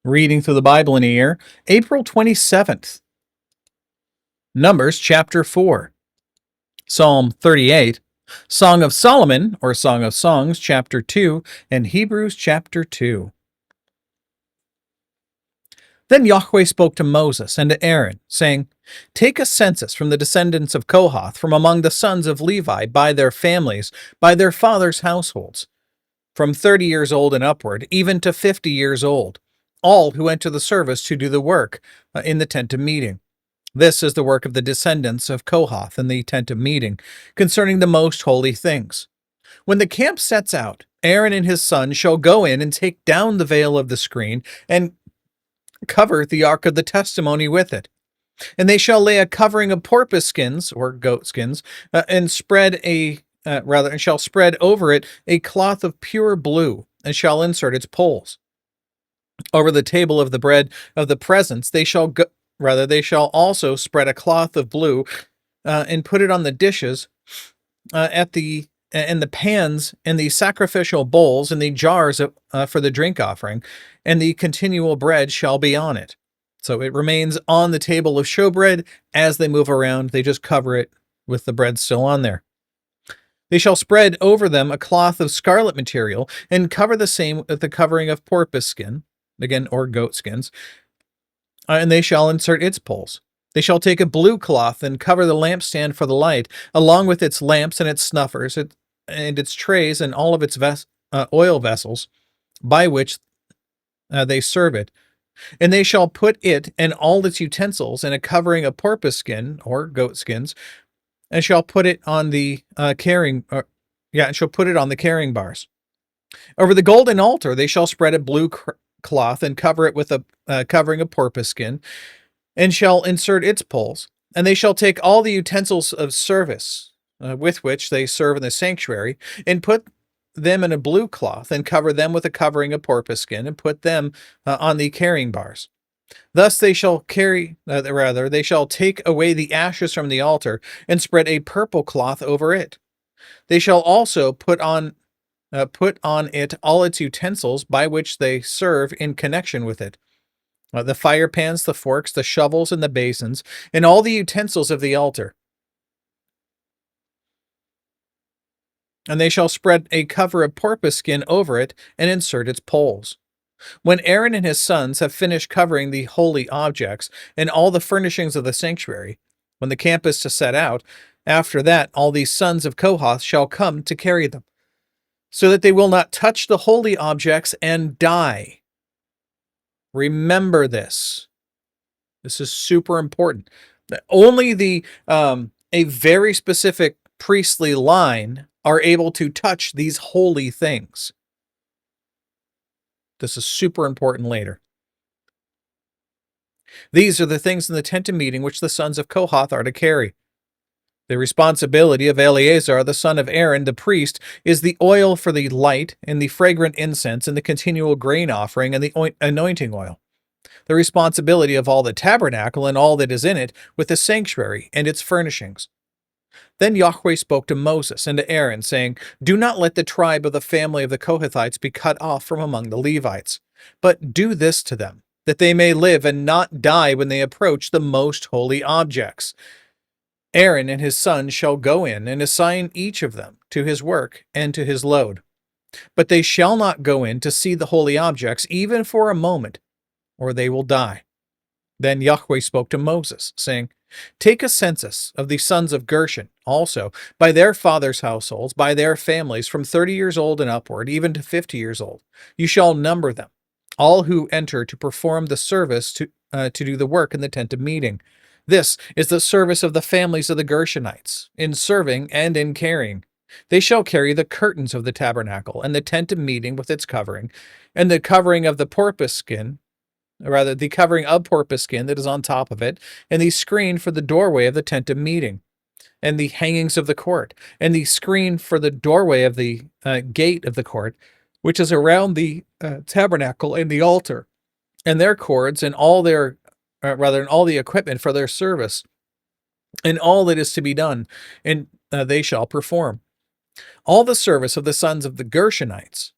Reading through the Bible in a year, April 27th. Numbers chapter 4. Psalm 38. Song of Solomon, or Song of Songs, chapter 2, and Hebrews chapter 2. Then Yahweh spoke to Moses and to Aaron, saying, Take a census from the descendants of Kohath, from among the sons of Levi, by their families, by their fathers' households, from 30 years old and upward, even to 50 years old, all who enter the service to do the work in the tent of meeting. This is the work of the descendants of Kohath in the tent of meeting, concerning the most holy things. When the camp sets out, Aaron and his sons shall go in and take down the veil of the screen and cover the ark of the testimony with it. And they shall lay a covering of porpoise skins or goat skins, and shall spread over it a cloth of pure blue, and shall insert its poles. Over the table of the bread of the presence they shall also spread a cloth of blue, and put it on the dishes, and the pans, and the sacrificial bowls, and the jars for the drink offering, and the continual bread shall be on it. So it remains on the table of showbread. As they move around, they just cover it with the bread still on there. They shall spread over them a cloth of scarlet material, and cover the same with the covering of porpoise skin, again, or goat skins, and they shall insert its poles. They shall take a blue cloth and cover the lampstand for the light, along with its lamps and its snuffers, and its trays and all of its oil vessels, by which they serve it. And they shall put it and all its utensils in a covering of porpoise skin or goat skins, and shall put it on the carrying bars. Over the golden altar they shall spread a blue cloth and cover it with a covering of porpoise skin, and shall insert its poles. And they shall take all the utensils of service with which they serve in the sanctuary, and put them in a blue cloth, and cover them with a covering of porpoise skin, and put them on the carrying bars. Thus they shall take away the ashes from the altar, and spread a purple cloth over it. They shall also put on it all its utensils by which they serve in connection with it, the fire pans, the forks, the shovels, and the basins, and all the utensils of the altar. And they shall spread a cover of porpoise skin over it, and insert its poles. When Aaron and his sons have finished covering the holy objects and all the furnishings of the sanctuary, when the camp is to set out, after that all these sons of Kohath shall come to carry them, so that they will not touch the holy objects and die. Remember this. This is super important. Only a very specific priestly line are able to touch these holy things. This is super important later. These are the things in the tent of meeting which the sons of Kohath are to carry. The responsibility of Eleazar, the son of Aaron, the priest, is the oil for the light, and the fragrant incense, and the continual grain offering, and the anointing oil. The responsibility of all the tabernacle and all that is in it, with the sanctuary and its furnishings. Then Yahweh spoke to Moses and to Aaron, saying, Do not let the tribe of the family of the Kohathites be cut off from among the Levites, but do this to them, that they may live and not die when they approach the most holy objects. Aaron and his sons shall go in and assign each of them to his work and to his load. But they shall not go in to see the holy objects, even for a moment, or they will die. Then Yahweh spoke to Moses, saying, Take a census of the sons of Gershon also, by their fathers' households, by their families, from 30 years old and upward, even to 50 years old. You shall number them, all who enter to perform the service to do the work in the tent of meeting. This is the service of the families of the Gershonites, in serving and in carrying. They shall carry the curtains of the tabernacle, and the tent of meeting with its covering, and the covering of the covering of porpoise skin that is on top of it, and the screen for the doorway of the tent of meeting, and the hangings of the court, and the screen for the doorway of the gate of the court, which is around the tabernacle and the altar, and their cords, and all the equipment for their service, and all that is to be done, and they shall perform. All the service of the sons of the Gershonites,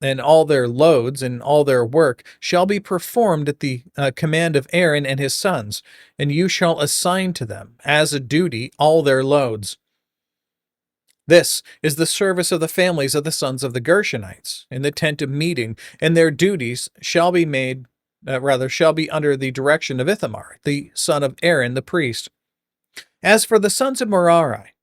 and all their loads and all their work shall be performed at the command of Aaron and his sons, and you shall assign to them as a duty all their loads. This is the service of the families of the sons of the Gershonites in the tent of meeting, and their duties shall be shall be under the direction of Ithamar, the son of Aaron the priest. As for the sons of Merari,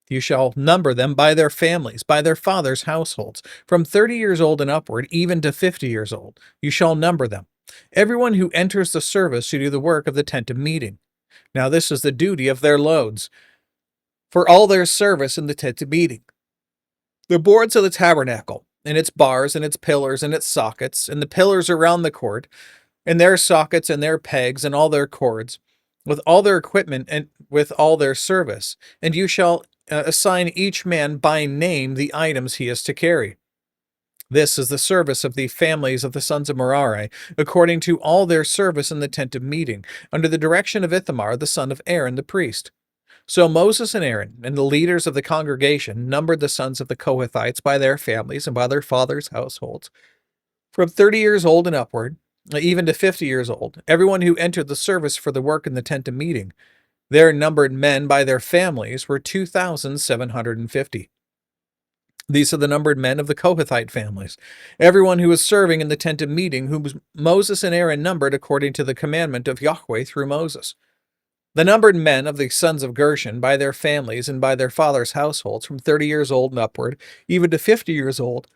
you shall number them by their families, by their fathers' households, from 30 years old and upward, even to 50 years old. You shall number them. Everyone who enters the service to do the work of the tent of meeting. Now this is the duty of their loads, for all their service in the tent of meeting. The boards of the tabernacle, and its bars, and its pillars, and its sockets, and the pillars around the court, and their sockets, and their pegs, and all their cords, with all their equipment, and with all their service. And you shall assign each man by name the items he is to carry. This is the service of the families of the sons of Merari, according to all their service in the tent of meeting, under the direction of Ithamar, the son of Aaron the priest. So Moses and Aaron and the leaders of the congregation numbered the sons of the Kohathites by their families and by their fathers' households, from 30 years old and upward, even to 50 years old, everyone who entered the service for the work in the tent of meeting. Their numbered men by their families were 2,750. These are the numbered men of the Kohathite families, everyone who was serving in the tent of meeting, whom Moses and Aaron numbered according to the commandment of Yahweh through Moses. The numbered men of the sons of Gershon by their families and by their fathers' households, from 30 years old and upward, even to 50 years old,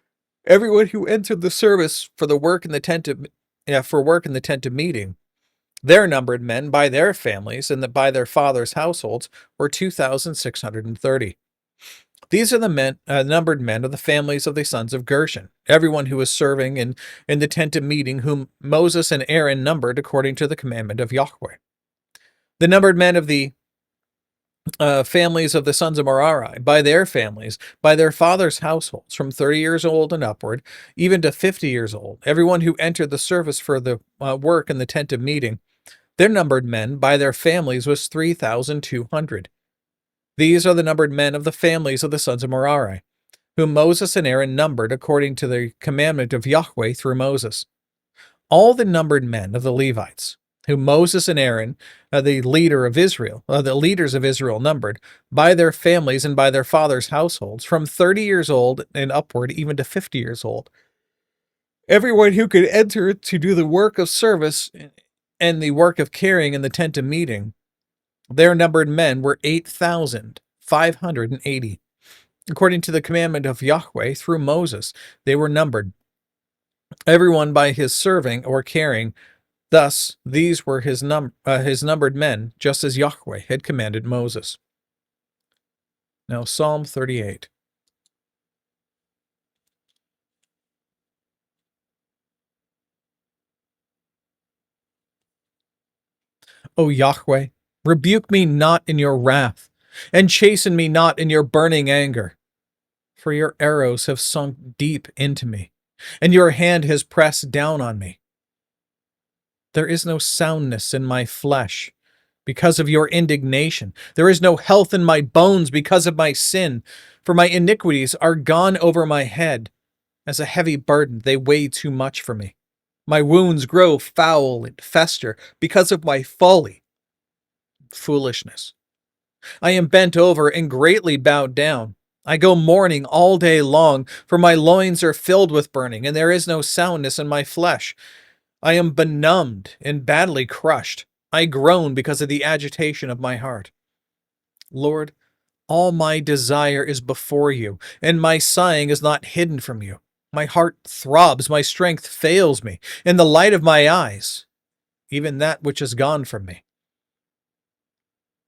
everyone who entered the service for the work in the tent of meeting. Their numbered men by their families and by their fathers' households were 2,630. These are the numbered men of the families of the sons of Gershon, everyone who was serving in the tent of meeting, whom Moses and Aaron numbered according to the commandment of Yahweh. The numbered men of the families of the sons of Merari, by their families, by their fathers' households, from 30 years old and upward, even to 50 years old, everyone who entered the service for the work in the tent of meeting. Their numbered men by their families was 3,200. These are the numbered men of the families of the sons of Merari, whom Moses and Aaron numbered according to the commandment of Yahweh through Moses. All the numbered men of the Levites, whom Moses and Aaron, the leaders of Israel, numbered, by their families and by their fathers' households, from 30 years old and upward, even to 50 years old. Everyone who could enter to do the work of service and the work of carrying in the tent of meeting. Their numbered men were 8,580. According to the commandment of Yahweh through Moses, they were numbered, everyone by his serving or carrying. Thus, these were his numbered men, just as Yahweh had commanded Moses. Now, Psalm 38. O Yahweh, rebuke me not in your wrath, and chasten me not in your burning anger. For your arrows have sunk deep into me, and your hand has pressed down on me. There is no soundness in my flesh because of your indignation. There is no health in my bones because of my sin, for my iniquities are gone over my head. As a heavy burden, they weigh too much for me. My wounds grow foul and fester because of my folly. Foolishness. I am bent over and greatly bowed down. I go mourning all day long, for my loins are filled with burning, and there is no soundness in my flesh. I am benumbed and badly crushed. I groan because of the agitation of my heart. Lord, all my desire is before you, and my sighing is not hidden from you. My heart throbs, my strength fails me, and the light of my eyes, even that which is gone from me.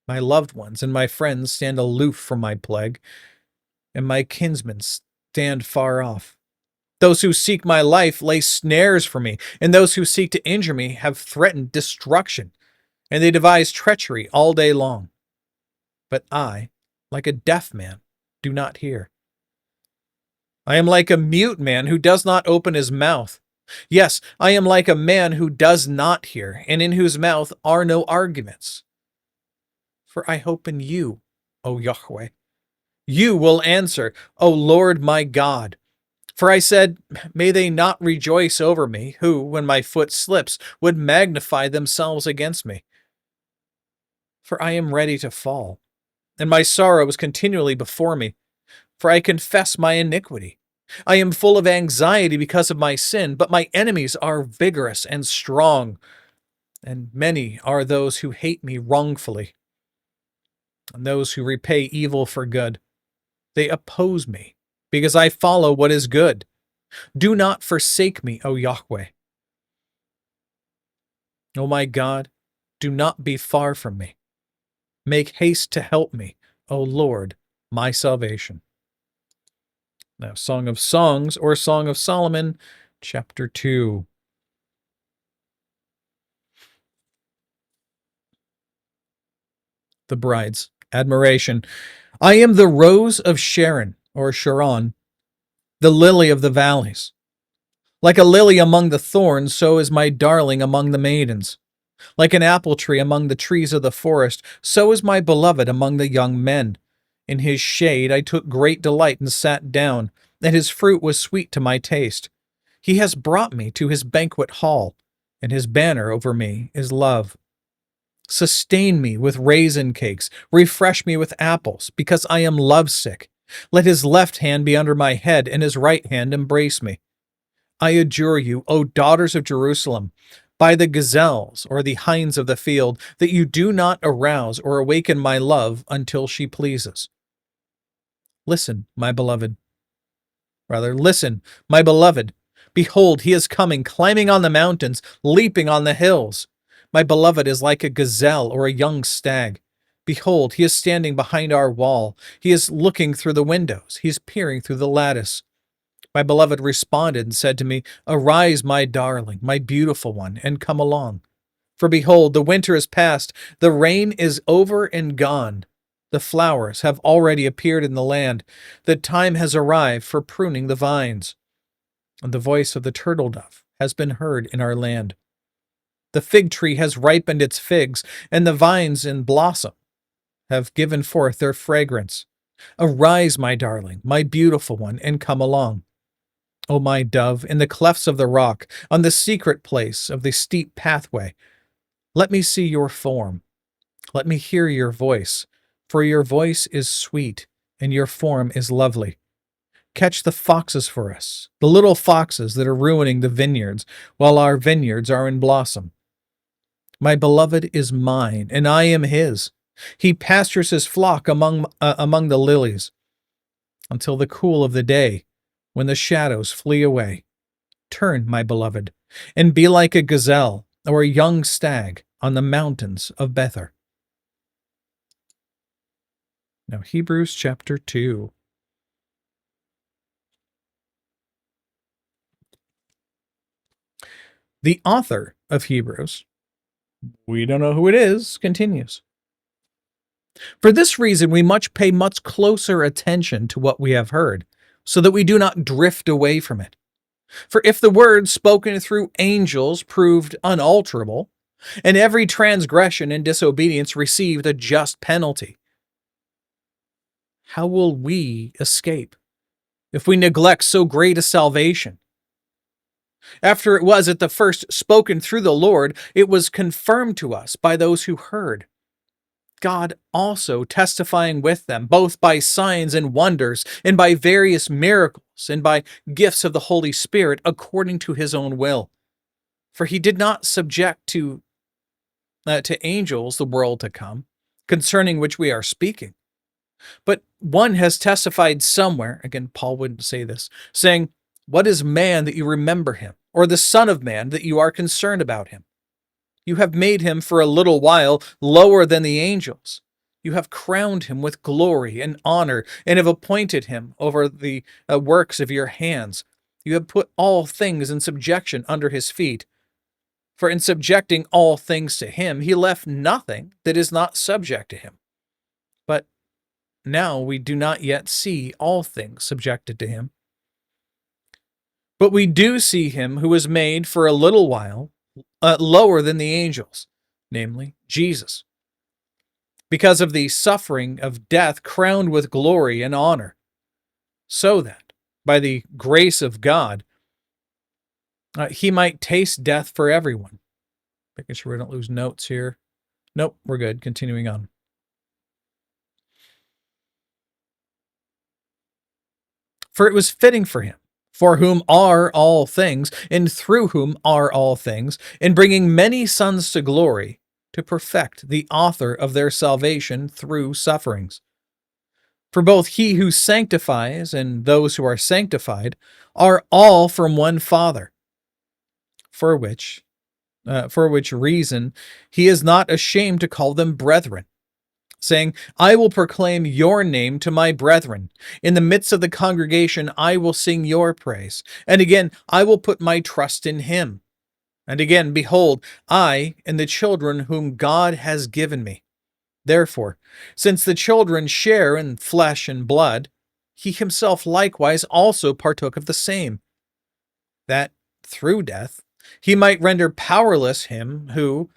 My loved ones and my friends stand aloof from my plague, and my kinsmen stand far off. Those who seek my life lay snares for me, and those who seek to injure me have threatened destruction, and they devise treachery all day long. But I, like a deaf man, do not hear. I am like a mute man who does not open his mouth. Yes, I am like a man who does not hear, and in whose mouth are no arguments. For I hope in you, O Yahweh. You will answer, O Lord my God. For I said, may they not rejoice over me, who, when my foot slips, would magnify themselves against me. For I am ready to fall, and my sorrow is continually before me. For I confess my iniquity. I am full of anxiety because of my sin, but my enemies are vigorous and strong, and many are those who hate me wrongfully, and those who repay evil for good. They oppose me, because I follow what is good. Do not forsake me, O Yahweh. O my God, do not be far from me. Make haste to help me, O Lord, my salvation. Now, Song of Songs, or Song of Solomon, chapter 2. The bride's admiration. I am the rose of Sharon, or Sharon, the lily of the valleys. Like a lily among the thorns, so is my darling among the maidens. Like an apple tree among the trees of the forest, so is my beloved among the young men. In his shade I took great delight and sat down, and his fruit was sweet to my taste. He has brought me to his banquet hall, and his banner over me is love. Sustain me with raisin cakes, refresh me with apples, because I am lovesick. Let his left hand be under my head, and his right hand embrace me. I adjure you, O daughters of Jerusalem, by the gazelles or the hinds of the field, that you do not arouse or awaken my love until she pleases. Listen, my beloved. Listen, my beloved. Behold, he is coming, climbing on the mountains, leaping on the hills. My beloved is like a gazelle or a young stag. Behold, he is standing behind our wall. He is looking through the windows. He is peering through the lattice. My beloved responded and said to me, Arise, my darling, my beautiful one, and come along. For behold, the winter is past, the rain is over and gone. The flowers have already appeared in the land. The time has arrived for pruning the vines. And the voice of the turtle dove has been heard in our land. The fig tree has ripened its figs, and the vines in blossom have given forth their fragrance. Arise, my darling, my beautiful one, and come along. O my dove, in the clefts of the rock, on the secret place of the steep pathway, let me see your form. Let me hear your voice, for your voice is sweet, and your form is lovely. Catch the foxes for us, the little foxes that are ruining the vineyards, while our vineyards are in blossom. My beloved is mine, and I am his. He pastures his flock among the lilies, until the cool of the day, when the shadows flee away. Turn, my beloved, and be like a gazelle or a young stag on the mountains of Bether. Now, Hebrews chapter 2. The author of Hebrews, we don't know who it is, continues. For this reason, we must pay much closer attention to what we have heard, so that we do not drift away from it. For if the word spoken through angels proved unalterable, and every transgression and disobedience received a just penalty, how will we escape if we neglect so great a salvation? After it was at the first spoken through the Lord, it was confirmed to us by those who heard. God also testifying with them, both by signs and wonders, and by various miracles, and by gifts of the Holy Spirit, according to his own will. For he did not subject to angels the world to come, concerning which we are speaking. But one has testified somewhere, again, Paul wouldn't say this, saying, What is man that you remember him, or the Son of Man that you are concerned about him? You have made him for a little while lower than the angels. You have crowned him with glory and honor, and have appointed him over the works of your hands. You have put all things in subjection under his feet. For in subjecting all things to him, he left nothing that is not subject to him. But now we do not yet see all things subjected to him. But we do see him who was made for a little while lower than the angels, namely Jesus, because of the suffering of death, crowned with glory and honor, so that, by the grace of God, he might taste death for everyone. Making sure we don't lose notes here. Nope, we're good. Continuing on. For it was fitting for him, for whom are all things, and through whom are all things, in bringing many sons to glory, to perfect the author of their salvation through sufferings. For both he who sanctifies and those who are sanctified are all from one Father, for which reason he is not ashamed to call them brethren, saying, I will proclaim your name to my brethren. In the midst of the congregation, I will sing your praise. And again, I will put my trust in him. And again, behold, I and the children whom God has given me. Therefore, since the children share in flesh and blood, he himself likewise also partook of the same, that through death he might render powerless him who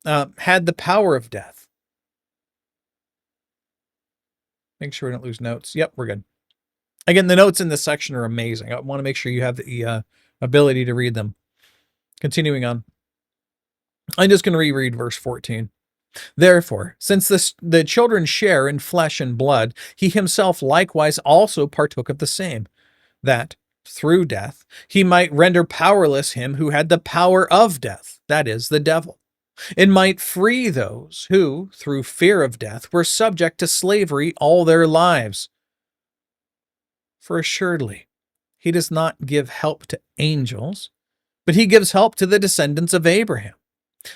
had the power of death. Make sure we don't lose notes. Yep, we're good. Again, the notes in this section are amazing. I want to make sure you have the ability to read them. Continuing on. I'm just going to reread verse 14. Therefore, since the children share in flesh and blood, he himself likewise also partook of the same, that, through death, he might render powerless him who had the power of death, that is, the devil, and might free those who, through fear of death, were subject to slavery all their lives. For assuredly, he does not give help to angels, but he gives help to the descendants of Abraham.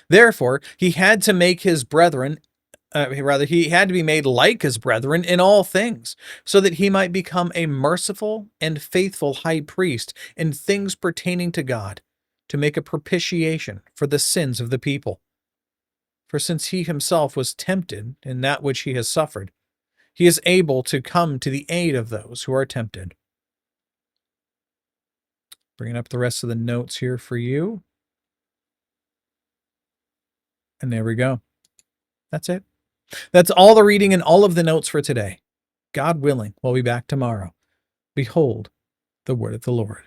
Therefore, he had to make his brethren, he had to be made like his brethren in all things, so that he might become a merciful and faithful high priest in things pertaining to God, to make a propitiation for the sins of the people. For since he himself was tempted in that which he has suffered, he is able to come to the aid of those who are tempted. Bringing up the rest of the notes here for you. And there we go. That's it. That's all the reading and all of the notes for today. God willing, we'll be back tomorrow. Behold the word of the Lord.